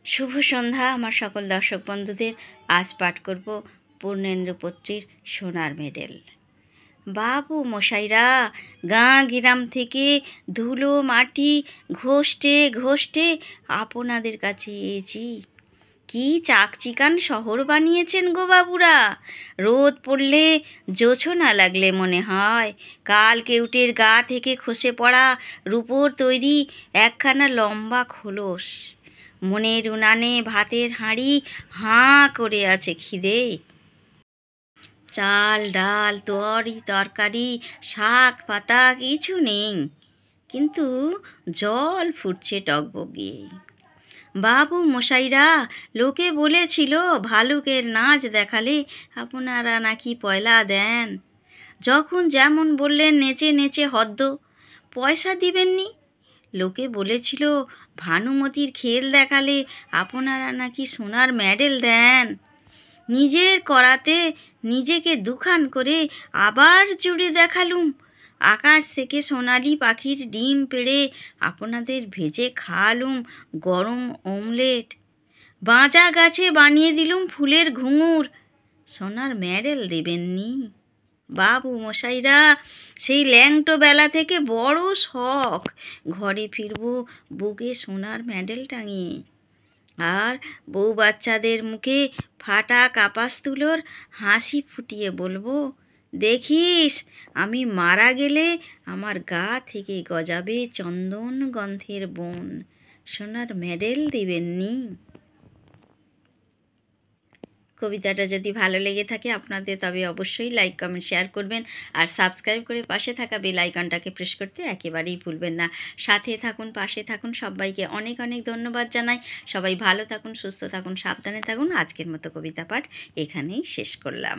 শুভ সন্ধ্যা আমার সকল দর্শক বন্ধুদের। আজ পাঠ করব পূর্ণেন্দু পত্রীর সোনার মেডেল। বাবু মশাইরা, গাঁ গ্রাম থেকে ধুলো মাটি ঘষতে ঘষতে আপনাদের কাছে এসেছি। কি চাকচিকান শহর বানিয়েছেন গো বাবুরা! রোদ পড়লে জোছনা লাগলে মনে হয় কাল কেউটের গা থেকে খসে পড়া রূপোর তৈরি একখানা লম্বা খোলস। মনের উনানে ভাতের হাঁড়ি হাঁ করে আছে খিদে। চাল ডাল তরকারি শাক পাতা কিছু নেই, কিন্তু জল ফুটছে টগবগিয়ে। বাবু মশাইরা, লোকে বলেছিল ভালুকের নাচ দেখালে আপনারা নাকি পয়লা দেন। যখন যেমন বললেন নেচে নেচে হদ্দ, পয়সা দিবেননি। লোকে বলেছিল ভানুমতির খেল দেখালে আপনারা নাকি সোনার মেডেল দেন। নিজের করাতে নিজেকে দুখান করে আবার জুড়ে দেখালুম। আকাশ থেকে সোনালি পাখির ডিম পেড়ে আপনাদের ভেজে খাওয়ালুম গরম অমলেট। বাঁচা গাছে বানিয়ে দিলুম ফুলের ঘুঙুর। সোনার মেডেল দেবেননি। বাবু মশাইরা, সেই ল্যাংটো বেলা থেকে বড় শখ ঘরে ফিরব বুকে সোনার মেডেল টাঙিয়ে, আর বউ বাচ্চাদের মুখে ফাটা কাপাস তুলোর হাসি ফুটিয়ে বলবো, দেখিস আমি মারা গেলে আমার গা থেকে গজাবে চন্দন গন্ধের বন। সোনার মেডেল দিবেননি। কবিতাটা যদি ভালো লেগে থাকে আপনাদের, তবে অবশ্যই লাইক কমেন্ট শেয়ার করবেন, আর সাবস্ক্রাইব করে পাশে থাকা বেল আইকনটাকে প্রেস করতে একেবারেই ভুলবেন না। সাথে থাকুন, পাশে থাকুন। সবাইকে অনেক অনেক ধন্যবাদ জানাই। সবাই ভালো থাকুন, সুস্থ থাকুন, সাবধানে থাকুন। আজকের মতো কবিতা পাঠ এখানেই শেষ করলাম।